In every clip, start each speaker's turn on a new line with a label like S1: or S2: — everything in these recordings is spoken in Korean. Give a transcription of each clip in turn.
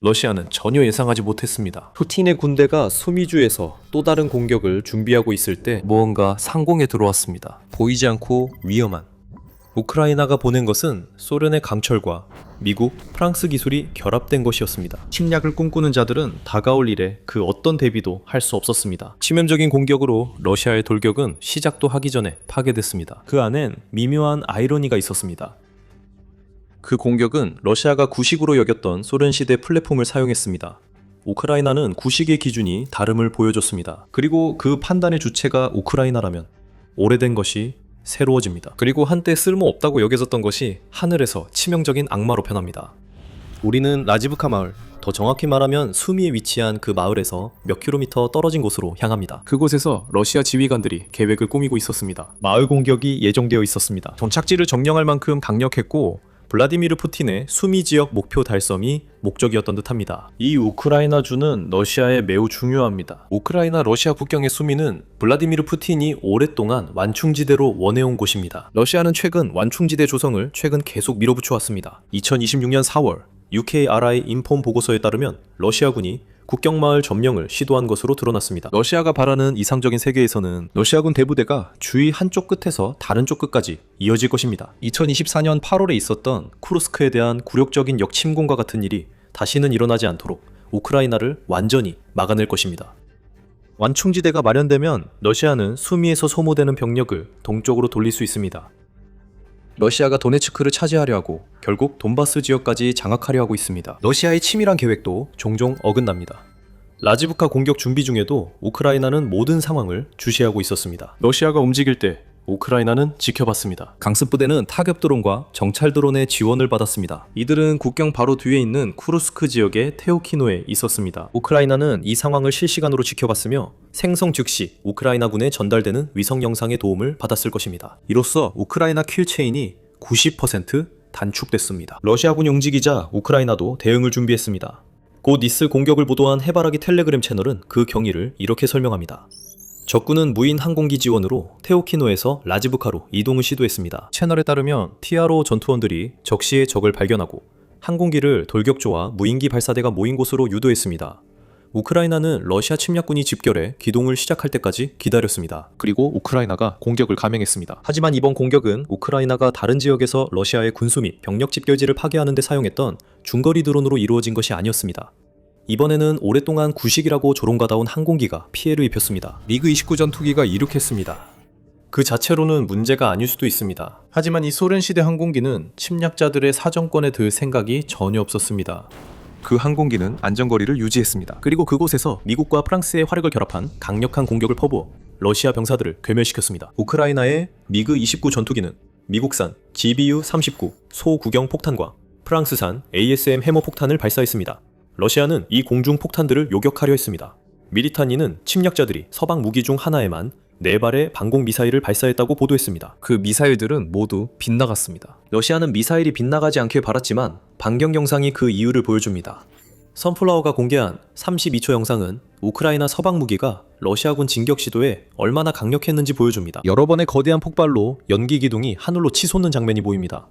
S1: 러시아는 전혀 예상하지 못했습니다.
S2: 푸틴의 군대가 수미주에서 또 다른 공격을 준비하고 있을 때
S1: 무언가 상공에 들어왔습니다.
S2: 보이지 않고 위험한 우크라이나가 보낸 것은 소련의 강철과 미국, 프랑스 기술이 결합된 것이었습니다. 침략을 꿈꾸는 자들은 다가올 일에 그 어떤 대비도 할 수 없었습니다. 치명적인 공격으로 러시아의 돌격은 시작도 하기 전에 파괴됐습니다. 그 안엔 미묘한 아이러니가 있었습니다. 그 공격은 러시아가 구식으로 여겼던 소련 시대 플랫폼을 사용했습니다. 우크라이나는 구식의 기준이 다름을 보여줬습니다. 그리고 그 판단의 주체가 우크라이나라면 오래된 것이 새로워집니다. 그리고 한때 쓸모없다고 여겨졌던 것이 하늘에서 치명적인 악마로 변합니다. 우리는 라지브카 마을, 더 정확히 말하면 수미에 위치한 그 마을에서 몇 킬로미터 떨어진 곳으로 향합니다.
S1: 그곳에서 러시아 지휘관들이 계획을 꾸미고 있었습니다.
S2: 마을 공격이 예정되어 있었습니다. 정착지를 점령할 만큼 강력했고 블라디미르 푸틴의 수미 지역 목표 달성이 목적이었던 듯합니다. 이 우크라이나주는 러시아에 매우 중요합니다.
S1: 우크라이나 러시아 국경의 수미는 블라디미르 푸틴이 오랫동안 완충지대로 원해온 곳입니다.
S2: 러시아는 최근 완충지대 조성을 계속 밀어붙여 왔습니다. 2026년 4월 UKRI 인폼 보고서에 따르면 러시아군이 국경마을 점령을 시도한 것으로 드러났습니다. 러시아가 바라는 이상적인 세계에서는 러시아군 대부대가 주위 한쪽 끝에서 다른 쪽 끝까지 이어질 것입니다. 2024년 8월에 있었던 쿠르스크에 대한 굴욕적인 역침공과 같은 일이 다시는 일어나지 않도록 우크라이나를 완전히 막아낼 것입니다. 완충지대가 마련되면 러시아는 수미에서 소모되는 병력을 동쪽으로 돌릴 수 있습니다. 러시아가 도네츠크를 차지하려 하고 결국 돈바스 지역까지 장악하려 하고 있습니다. 러시아의 치밀한 계획도 종종 어긋납니다. 라지브카 공격 준비 중에도 우크라이나는 모든 상황을 주시하고 있었습니다.
S1: 러시아가 움직일 때 우크라이나는 지켜봤습니다.
S2: 강습 부대는 타격 드론과 정찰 드론의 지원을 받았습니다. 이들은 국경 바로 뒤에 있는 쿠르스크 지역의 테오키노에 있었습니다. 우크라이나는 이 상황을 실시간으로 지켜봤으며 생성 즉시 우크라이나군에 전달되는 위성 영상의 도움을 받았을 것입니다. 이로써 우크라이나 킬체인이 90% 단축됐습니다. 러시아군이 움직이자 우크라이나도 대응을 준비했습니다. 곧 있을 공격을 보도한 해바라기 텔레그램 채널은 그 경위를 이렇게 설명합니다. 적군은 무인 항공기 지원으로 테오키노에서 라지브카로 이동을 시도했습니다. 채널에 따르면 TRO 전투원들이 적시에 적을 발견하고 항공기를 돌격조와 무인기 발사대가 모인 곳으로 유도했습니다. 우크라이나는 러시아 침략군이 집결해 기동을 시작할 때까지 기다렸습니다.
S1: 그리고 우크라이나가 공격을 감행했습니다.
S2: 하지만 이번 공격은 우크라이나가 다른 지역에서 러시아의 군수 및 병력 집결지를 파괴하는 데 사용했던 중거리 드론으로 이루어진 것이 아니었습니다. 이번에는 오랫동안 구식이라고 조롱받아온 항공기가 피해를 입혔습니다. 미그-29 전투기가 이륙했습니다. 그 자체로는 문제가 아닐 수도 있습니다. 하지만 이 소련 시대 항공기는 침략자들의 사정권에 들 생각이 전혀 없었습니다.
S1: 그 항공기는 안전거리를 유지했습니다.
S2: 그리고 그곳에서 미국과 프랑스의 화력을 결합한 강력한 공격을 퍼부어 러시아 병사들을 괴멸시켰습니다. 우크라이나의 미그-29 전투기는 미국산 GBU-39 소구경 폭탄과 프랑스산 ASM 해머 폭탄을 발사했습니다. 러시아는 이 공중 폭탄들을 요격하려 했습니다. 미리타니는 침략자들이 서방 무기 중 하나에만 4발의 방공 미사일을 발사했다고 보도했습니다.
S1: 그 미사일들은 모두 빗나갔습니다.
S2: 러시아는 미사일이 빗나가지 않길 바랐지만 반경 영상이 그 이유를 보여줍니다. 선플라워가 공개한 32초 영상은 우크라이나 서방 무기가 러시아군 진격 시도에 얼마나 강력했는지 보여줍니다. 여러 번의 거대한 폭발로 연기 기둥이 하늘로 치솟는 장면이 보입니다.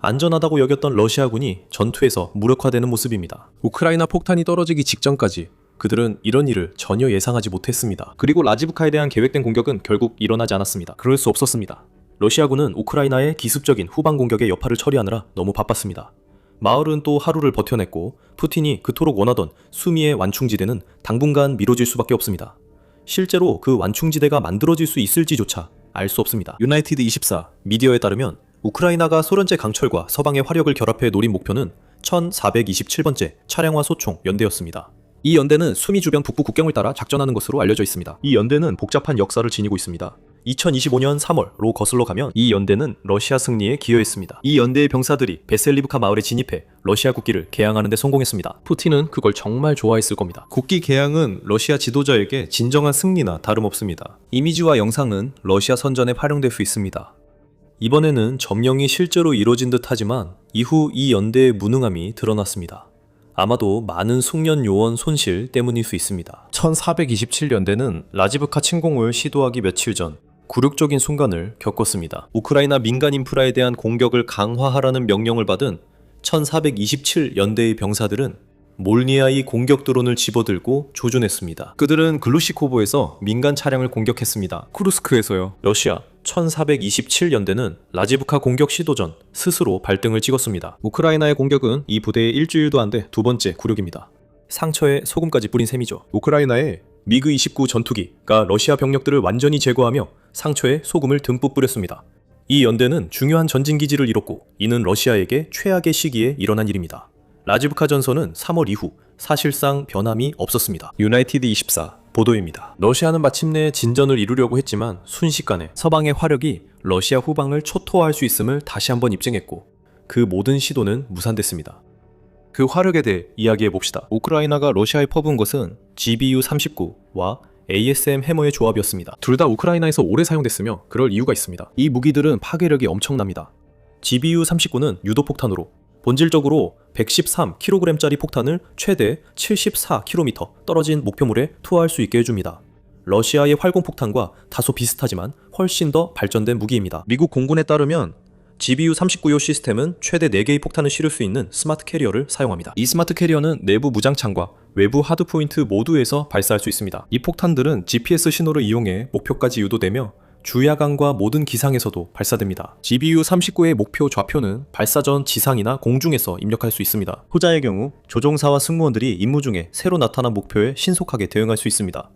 S2: 안전하다고 여겼던 러시아군이 전투에서 무력화되는 모습입니다.
S1: 우크라이나 폭탄이 떨어지기 직전까지
S2: 그들은 이런 일을 전혀 예상하지 못했습니다. 그리고 라지브카에 대한 계획된 공격은 결국 일어나지 않았습니다. 그럴 수 없었습니다. 러시아군은 우크라이나의 기습적인 후방 공격의 여파를 처리하느라 너무 바빴습니다. 마을은 또 하루를 버텨냈고 푸틴이 그토록 원하던 수미의 완충지대는 당분간 미뤄질 수밖에 없습니다. 실제로 그 완충지대가 만들어질 수 있을지조차 알 수 없습니다. 유나이티드 24 미디어에 따르면 우크라이나가 소련제 강철과 서방의 화력을 결합해 노린 목표는 1427번째 차량화 소총 연대였습니다. 이 연대는 수미 주변 북부 국경을 따라 작전하는 것으로 알려져 있습니다. 이 연대는 복잡한 역사를 지니고 있습니다. 2025년 3월로 거슬러 가면 이 연대는 러시아 승리에 기여했습니다. 이 연대의 병사들이 베셀리브카 마을에 진입해 러시아 국기를 개양하는 데 성공했습니다. 푸틴은 그걸 정말 좋아했을 겁니다. 국기 개양은 러시아 지도자에게 진정한 승리나 다름없습니다. 이미지와 영상은 러시아 선전에 활용될 수 있습니다. 이번에는 점령이 실제로 이루어진 듯 하지만 이후 이 연대의 무능함이 드러났습니다. 아마도 많은 숙련 요원 손실 때문일 수 있습니다. 1427년대는 라지브카 침공을 시도하기 며칠 전 굴욕적인 순간을 겪었습니다. 우크라이나 민간 인프라에 대한 공격을 강화하라는 명령을 받은 1427 연대의 병사들은
S1: 몰니아이 공격 드론을 집어들고 조준했습니다.
S2: 그들은 글루시코보에서 민간 차량을 공격했습니다. 쿠르스크에서요.
S1: 러시아 1427연대는 라지브카 공격 시도 전 스스로 발등을 찍었습니다.
S2: 우크라이나의 공격은 이 부대의 일주일도 안 돼 두 번째 굴욕입니다.
S1: 상처에 소금까지 뿌린 셈이죠.
S2: 우크라이나의 미그 29 전투기가 러시아 병력들을 완전히 제거하며 상처에 소금을 듬뿍 뿌렸습니다.
S1: 이 연대는 중요한 전진기지를 잃었고 이는 러시아에게 최악의 시기에 일어난 일입니다. 라지브카 전선은 3월 이후 사실상 변함이 없었습니다.
S2: 유나이티드 24 보도입니다.
S1: 러시아는 마침내 진전을 이루려고 했지만 순식간에 서방의 화력이 러시아 후방을 초토화할 수 있음을 다시 한번 입증했고 그 모든 시도는 무산됐습니다.
S2: 그 화력에 대해 이야기해 봅시다. 우크라이나가 러시아에 퍼부은 것은
S1: GBU-39와 ASM 해머의 조합이었습니다.
S2: 둘 다 우크라이나에서 오래 사용됐으며 그럴 이유가 있습니다. 이 무기들은 파괴력이 엄청납니다.
S1: GBU-39는 유도폭탄으로 본질적으로 113kg짜리 폭탄을 최대 74km 떨어진 목표물에 투하할 수 있게 해줍니다. 러시아의 활공폭탄과 다소 비슷하지만 훨씬 더 발전된 무기입니다.
S2: 미국 공군에 따르면
S1: GBU-39요 시스템은 최대 4개의 폭탄을 실을 수 있는 스마트 캐리어를 사용합니다.
S2: 이 스마트 캐리어는 내부 무장창과
S1: 외부 하드포인트 모두에서 발사할 수 있습니다. 이 폭탄들은 GPS 신호를 이용해 목표까지 유도되며 주야강과 모든 기상에서도 발사됩니다.
S2: GBU-39의 목표 좌표는
S1: 발사 전 지상이나 공중에서 입력할 수 있습니다.
S2: 후자의 경우
S1: 조종사와 승무원들이 임무 중에 새로 나타난 목표에 신속하게 대응할 수 있습니다.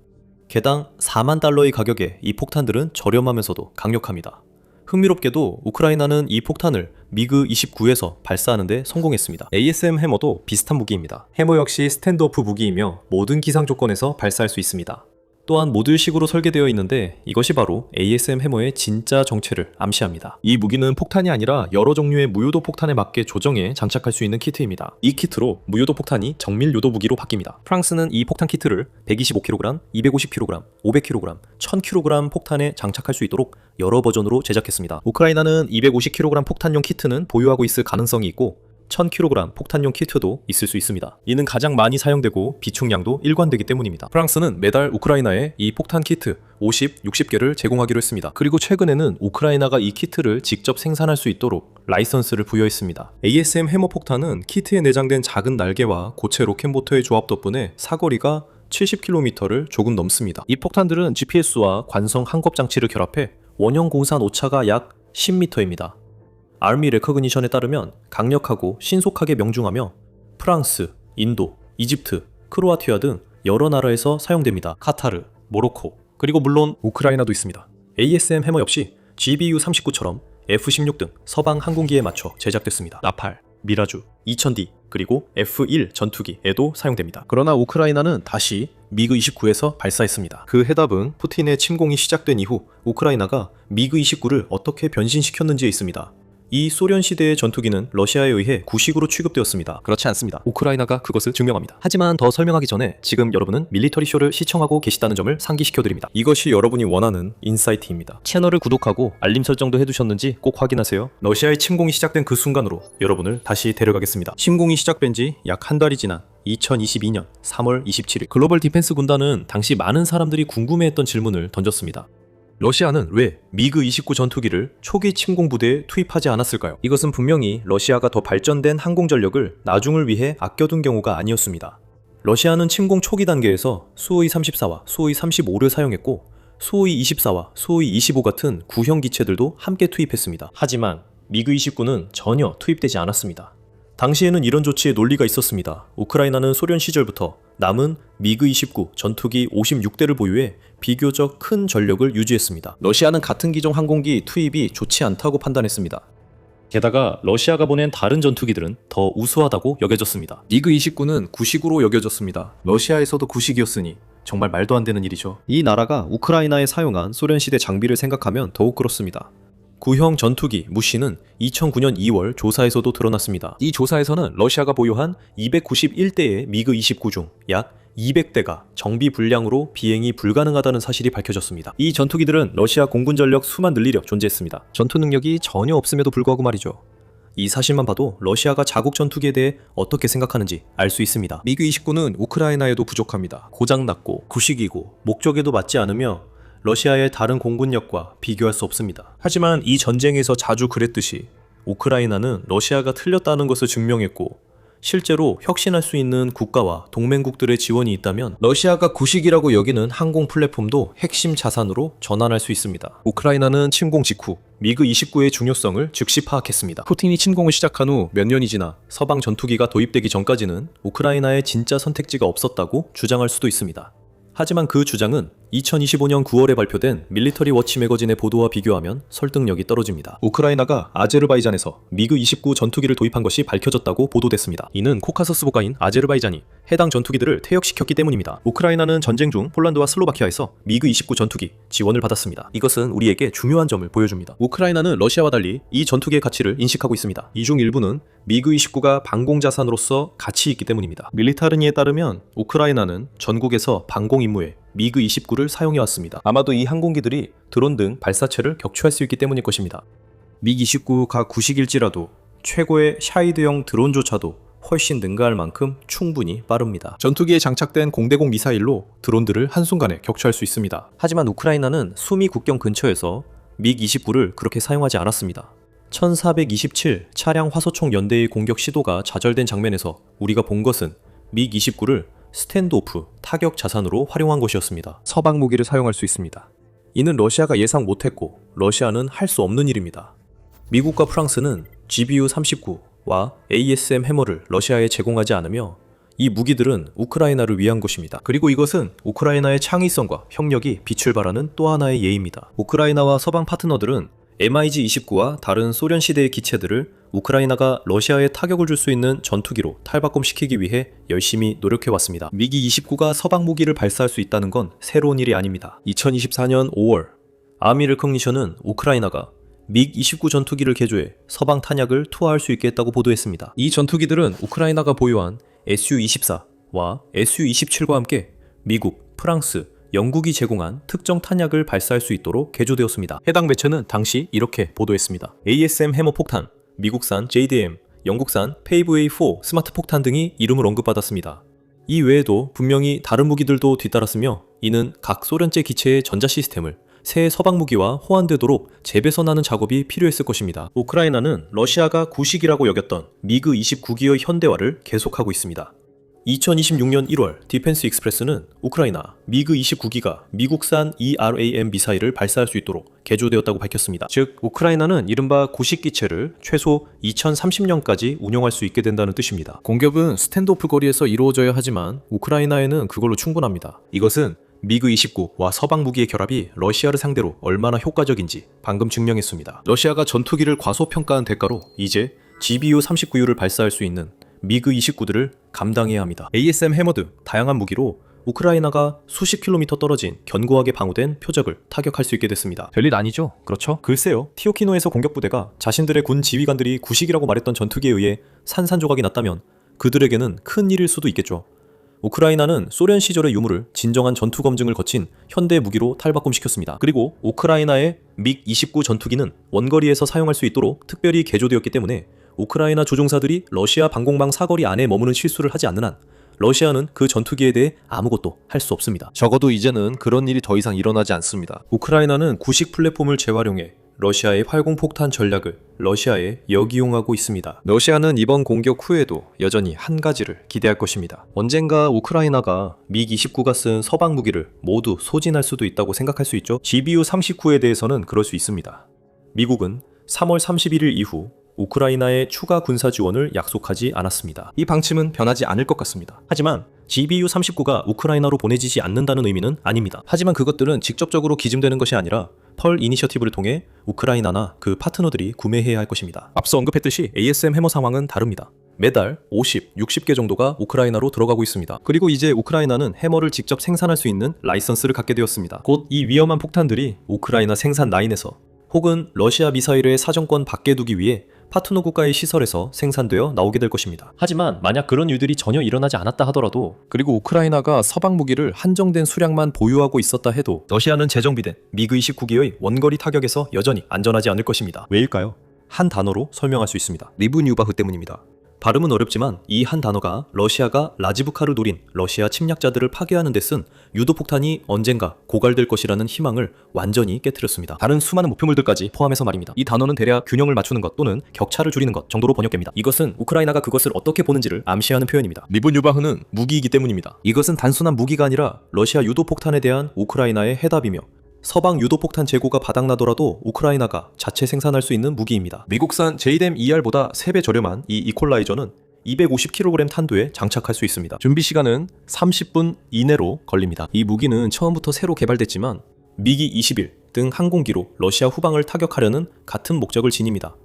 S1: 개당 4만 달러의 가격에 이 폭탄들은 저렴하면서도 강력합니다. 흥미롭게도 우크라이나는 이 폭탄을 미그 29에서 발사하는 데 성공했습니다.
S2: ASM 해머도 비슷한 무기입니다.
S1: 해머 역시 스탠드오프 무기이며 모든 기상 조건에서 발사할 수 있습니다. 또한 모듈식으로 설계되어 있는데 이것이 바로 ASM 해머의 진짜 정체를 암시합니다.
S2: 이 무기는 폭탄이 아니라 여러 종류의 무유도 폭탄에 맞게 조정해 장착할 수 있는 키트입니다. 이 키트로 무유도 폭탄이 정밀 유도 무기로 바뀝니다.
S1: 프랑스는 이 폭탄 키트를 125kg, 250kg, 500kg, 1000kg 폭탄에 장착할 수 있도록 여러 버전으로 제작했습니다.
S2: 우크라이나는 250kg 폭탄용 키트는 보유하고 있을 가능성이 있고
S1: 1000kg 폭탄용 키트도 있을 수 있습니다.
S2: 이는 가장 많이 사용되고 비축량도 일관되기 때문입니다.
S1: 프랑스는 매달 우크라이나에 이 폭탄 키트 50, 60개를 제공하기로 했습니다.
S2: 그리고 최근에는
S1: 우크라이나가 이 키트를 직접 생산할 수 있도록 라이선스를 부여했습니다.
S2: ASM 해머 폭탄은 키트에 내장된 작은 날개와 고체 로켓 모터의 조합 덕분에 사거리가 70km를 조금 넘습니다.
S1: 이 폭탄들은 GPS와 관성 항법 장치를 결합해 원형 공산 오차가 약 10m입니다. 아미 레커그니션에 따르면 강력하고 신속하게 명중하며 프랑스, 인도, 이집트, 크로아티아 등 여러 나라에서 사용됩니다. 카타르, 모로코, 그리고 물론
S2: 우크라이나도 있습니다.
S1: ASM 해머 역시 GBU-39처럼 F-16 등 서방 항공기에 맞춰 제작됐습니다. 나팔, 미라주, 2000D, 그리고 F-1 전투기에도 사용됩니다.
S2: 그러나 우크라이나는 다시 미그 29에서 발사했습니다. 그 해답은 푸틴의 침공이 시작된 이후 우크라이나가 미그 29를 어떻게 변신시켰는지에 있습니다.
S1: 이 소련 시대의 전투기는 러시아에 의해 구식으로 취급되었습니다.
S2: 그렇지 않습니다. 우크라이나가 그것을 증명합니다.
S1: 하지만 더 설명하기 전에 지금 여러분은 밀리터리 쇼를 시청하고 계시다는 점을 상기시켜드립니다. 이것이 여러분이 원하는 인사이트입니다. 채널을 구독하고 알림 설정도 해두셨는지 꼭 확인하세요. 러시아의 침공이 시작된 그 순간으로 여러분을 다시 데려가겠습니다.
S2: 침공이 시작된 지 약 한 달이 지난 2022년 3월 27일
S1: 글로벌 디펜스 군단은 당시 많은 사람들이 궁금해했던 질문을 던졌습니다. 러시아는 왜 미그 29 전투기를 초기 침공 부대에 투입하지 않았을까요? 이것은 분명히 러시아가 더 발전된 항공 전력을 나중을 위해 아껴둔 경우가 아니었습니다. 러시아는 침공 초기 단계에서 수호이 34와 수호이 35를 사용했고 수호이 24와 수호이 25 같은 구형 기체들도 함께 투입했습니다. 하지만 미그 29는 전혀 투입되지 않았습니다. 당시에는 이런 조치에 논리가 있었습니다. 우크라이나는 소련 시절부터 남은 미그 29 전투기 56대를 보유해 비교적 큰 전력을 유지했습니다. 러시아는 같은 기종 항공기 투입이 좋지 않다고 판단했습니다. 게다가 러시아가 보낸 다른 전투기들은 더 우수하다고 여겨졌습니다.
S2: 미그 29는 구식으로 여겨졌습니다.
S1: 러시아에서도 구식이었으니 정말 말도 안 되는 일이죠.
S2: 이 나라가 우크라이나에 사용한 소련 시대 장비를 생각하면 더욱 그렇습니다.
S1: 구형 전투기 무시는 2009년 2월 조사에서도 드러났습니다. 이 조사에서는 러시아가 보유한 291대의 미그 29 중 약 200대가 정비 불량으로 비행이 불가능하다는 사실이 밝혀졌습니다. 이 전투기들은 러시아 공군 전력 수만 늘리려 존재했습니다. 전투 능력이 전혀 없음에도 불구하고 말이죠. 이 사실만 봐도 러시아가 자국 전투기에 대해 어떻게 생각하는지 알 수 있습니다.
S2: 미그 29는 우크라이나에도 부족합니다.
S1: 고장났고 구식이고 목적에도 맞지 않으며 러시아의 다른 공군력과 비교할 수 없습니다. 하지만 이 전쟁에서 자주 그랬듯이 우크라이나는 러시아가 틀렸다는 것을 증명했고 실제로 혁신할 수 있는 국가와 동맹국들의 지원이 있다면 러시아가 구식이라고 여기는 항공 플랫폼도 핵심 자산으로 전환할 수 있습니다. 우크라이나는 침공 직후 미그 29의 중요성을 즉시 파악했습니다. 푸틴이 침공을 시작한 후 몇 년이 지나 서방 전투기가 도입되기 전까지는 우크라이나에 진짜 선택지가 없었다고 주장할 수도 있습니다. 하지만 그 주장은 2025년 9월에 발표된 밀리터리 워치 매거진의 보도와 비교하면 설득력이 떨어집니다. 우크라이나가 아제르바이잔에서 미그 29 전투기를 도입한 것이 밝혀졌다고 보도됐습니다. 이는 코카서스보가인 아제르바이잔이 해당 전투기들을 퇴역시켰기 때문입니다. 우크라이나는 전쟁 중 폴란드와 슬로바키아에서 미그 29 전투기 지원을 받았습니다. 이것은 우리에게 중요한 점을 보여줍니다. 우크라이나는 러시아와 달리 이 전투기의 가치를 인식하고 있습니다. 이 중 일부는 미그 29가 방공자산으로서 가치 있기 때문입니다. 밀리타르니에 따르면 우크라이나는 전국에서 방공 임무에 미그 29를 사용해왔습니다. 아마도 이 항공기들이 드론 등 발사체를 격추할 수 있기 때문일 것입니다. 미그 29가 구식일지라도 최고의 샤이드형 드론조차도 훨씬 능가할 만큼 충분히 빠릅니다. 전투기에 장착된 공대공 미사일로 드론들을 한순간에 격추할 수 있습니다. 하지만 우크라이나는 수미 국경 근처에서 미그 29를 그렇게 사용하지 않았습니다. 1427 차량 화소총 연대의 공격 시도가 좌절된 장면에서 우리가 본 것은 미그 29를 스탠드오프 타격 자산으로 활용한 것이었습니다. 서방 무기를 사용할 수 있습니다. 이는 러시아가 예상 못했고 러시아는 할 수 없는 일입니다. 미국과 프랑스는 GBU-39와 ASM 해머를 러시아에 제공하지 않으며 이 무기들은 우크라이나를 위한 것입니다. 그리고 이것은 우크라이나의 창의성과 협력이 빛을 발하는 또 하나의 예입니다. 우크라이나와 서방 파트너들은 MiG-29와 다른 소련 시대의 기체들을 우크라이나가 러시아에 타격을 줄 수 있는 전투기로 탈바꿈시키기 위해 열심히 노력해왔습니다. 미그 29가 서방 무기를 발사할 수 있다는 건 새로운 일이 아닙니다. 2024년 5월 아미 레커니션은 우크라이나가 미그 29 전투기를 개조해 서방 탄약을 투하할 수 있게 했다고 보도했습니다. 이 전투기들은 우크라이나가 보유한 Su-24와 Su-27과 함께 미국, 프랑스, 영국이 제공한 특정 탄약을 발사할 수 있도록 개조되었습니다. 해당 매체는 당시 이렇게 보도했습니다. ASM 해머 폭탄, 미국산 JDM, 영국산 페이브웨이4 스마트 폭탄 등이 이름을 언급받았습니다. 이 외에도 분명히 다른 무기들도 뒤따랐으며 이는 각 소련제 기체의 전자 시스템을 새 서방 무기와 호환되도록 재배선하는 작업이 필요했을 것입니다. 우크라이나는 러시아가 구식이라고 여겼던 미그 29기의 현대화를 계속하고 있습니다. 2026년 1월 디펜스 익스프레스는 우크라이나 미그 29기가 미국산 ERAM 미사일을 발사할 수 있도록 개조되었다고 밝혔습니다. 즉 우크라이나는 이른바 구식 기체를 최소 2030년까지 운영할 수 있게 된다는 뜻입니다. 공격은 스탠드오프 거리에서 이루어져야 하지만 우크라이나에는 그걸로 충분합니다. 이것은 미그 29와 서방 무기의 결합이 러시아를 상대로 얼마나 효과적인지 방금 증명했습니다. 러시아가 전투기를 과소평가한 대가로 이제 GBU-39U를 발사할 수 있는 미그 29들을 감당해야 합니다. ASM 해머 등 다양한 무기로 우크라이나가 수십 킬로미터 떨어진 견고하게 방어된 표적을 타격할 수 있게 됐습니다. 별일 아니죠? 그렇죠? 글쎄요. 티오키노에서 공격부대가 자신들의 군 지휘관들이 구식이라고 말했던 전투기에 의해 산산조각이 났다면 그들에게는 큰 일일 수도 있겠죠. 우크라이나는 소련 시절의 유물을 진정한 전투 검증을 거친 현대 무기로 탈바꿈시켰습니다. 그리고 우크라이나의 미그 29 전투기는 원거리에서 사용할 수 있도록 특별히 개조되었기 때문에 우크라이나 조종사들이 러시아 방공망 사거리 안에 머무는 실수를 하지 않는 한 러시아는 그 전투기에 대해 아무것도 할 수 없습니다. 적어도 이제는 그런 일이 더 이상 일어나지 않습니다. 우크라이나는 구식 플랫폼을 재활용해 러시아의 활공폭탄 전략을 러시아에 역이용하고 있습니다. 러시아는 이번 공격 후에도 여전히 한 가지를 기대할 것입니다. 언젠가 우크라이나가 미그 29가 쓴 서방 무기를 모두 소진할 수도 있다고 생각할 수 있죠. GBU-39에 대해서는 그럴 수 있습니다. 미국은 3월 31일 이후 우크라이나의 추가 군사 지원을 약속하지 않았습니다. 이 방침은 변하지 않을 것 같습니다. 하지만 GBU-39가 우크라이나로 보내지지 않는다는 의미는 아닙니다. 하지만 그것들은 직접적으로 기증되는 것이 아니라 펄 이니셔티브를 통해 우크라이나나 그 파트너들이 구매해야 할 것입니다. 앞서 언급했듯이 ASM 해머 상황은 다릅니다. 매달 50, 60개 정도가 우크라이나로 들어가고 있습니다. 그리고 이제 우크라이나는 해머를 직접 생산할 수 있는 라이선스를 갖게 되었습니다. 곧 이 위험한 폭탄들이 우크라이나 생산 라인에서 혹은 러시아 미사일의 사정권 밖에 두기 위해 파트너 국가의 시설에서 생산되어 나오게 될 것입니다. 하지만 만약 그런 일들이 전혀 일어나지 않았다 하더라도 그리고 우크라이나가 서방 무기를 한정된 수량만 보유하고 있었다 해도 러시아는 재정비된 미그 29기의 원거리 타격에서 여전히 안전하지 않을 것입니다. 왜일까요? 한 단어로 설명할 수 있습니다. 리브뉴바흐 때문입니다. 발음은 어렵지만 이 한 단어가 러시아가 라지브카를 노린 러시아 침략자들을 파괴하는 데 쓴 유도폭탄이 언젠가 고갈될 것이라는 희망을 완전히 깨트렸습니다.
S2: 다른 수많은 목표물들까지 포함해서 말입니다. 이 단어는 대략 균형을 맞추는 것 또는 격차를 줄이는 것 정도로 번역됩니다. 이것은 우크라이나가 그것을 어떻게 보는지를 암시하는 표현입니다.
S1: 리본 유바흐는 무기이기 때문입니다. 이것은 단순한 무기가 아니라 러시아 유도폭탄에 대한 우크라이나의 해답이며 서방 유도폭탄 재고가 바닥나더라도 우크라이나가 자체 생산할 수 있는 무기입니다. 미국산 JDAM-ER보다 3배 저렴한 이 이퀄라이저는 250kg 탄두에 장착할 수 있습니다. 준비 시간은 30분 이내로 걸립니다. 이 무기는 처음부터 새로 개발됐지만 미기 21 등 항공기로 러시아 후방을 타격하려는 같은 목적을 지닙니다.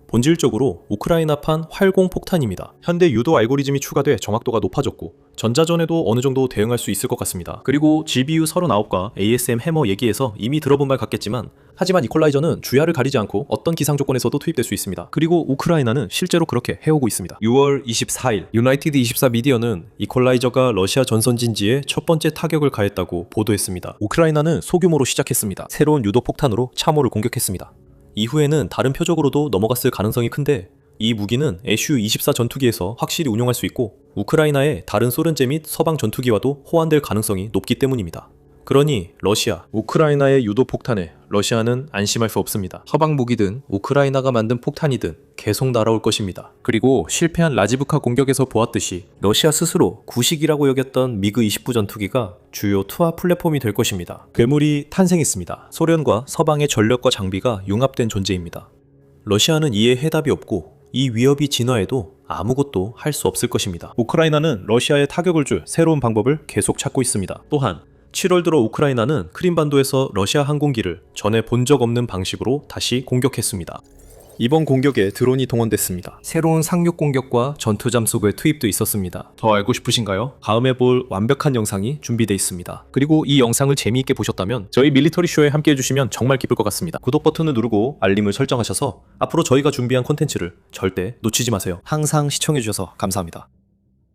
S1: 본질적으로 우크라이나판 활공 폭탄입니다. 현대 유도 알고리즘이 추가돼 정확도가 높아졌고 전자전에도 어느 정도 대응할 수 있을 것 같습니다. 그리고 GBU 39과 ASM 해머 얘기에서 이미 들어본 말 같겠지만 하지만 이퀄라이저는 주야를 가리지 않고 어떤 기상 조건에서도 투입될 수 있습니다. 그리고 우크라이나는 실제로 그렇게 해오고 있습니다. 6월 24일 유나이티드 24 미디어는 이퀄라이저가 러시아 전선진지에 첫 번째 타격을 가했다고 보도했습니다. 우크라이나는 소규모로 시작했습니다. 새로운 유도 폭탄으로 참호를 공격했습니다. 이후에는 다른 표적으로도 넘어갔을 가능성이 큰데 이 무기는 SU-24 전투기에서 확실히 운용할 수 있고 우크라이나의 다른 소련제 및 서방 전투기와도 호환될 가능성이 높기 때문입니다. 그러니 러시아, 우크라이나의 유도 폭탄에 러시아는 안심할 수 없습니다. 서방 무기든 우크라이나가 만든 폭탄이든 계속 날아올 것입니다. 그리고 실패한 라지브카 공격에서 보았듯이 러시아 스스로 구식이라고 여겼던 미그 29 전투기가 주요 투하 플랫폼이 될 것입니다. 괴물이 탄생했습니다. 소련과 서방의 전력과 장비가 융합된 존재입니다. 러시아는 이에 해답이 없고 이 위협이 진화해도 아무것도 할 수 없을 것입니다. 우크라이나는 러시아에 타격을 줄 새로운 방법을 계속 찾고 있습니다. 또한 7월 들어 우크라이나는 크림반도에서 러시아 항공기를 전에 본 적 없는 방식으로 다시 공격했습니다. 이번 공격에 드론이 동원됐습니다. 새로운 상륙 공격과 전투 잠수부의 투입도 있었습니다. 더 알고 싶으신가요? 다음에 볼 완벽한 영상이 준비되어 있습니다. 그리고 이 영상을 재미있게 보셨다면 저희 밀리터리 쇼에 함께 해주시면 정말 기쁠 것 같습니다. 구독 버튼을 누르고 알림을 설정하셔서 앞으로 저희가 준비한 콘텐츠를 절대 놓치지 마세요. 항상 시청해주셔서 감사합니다.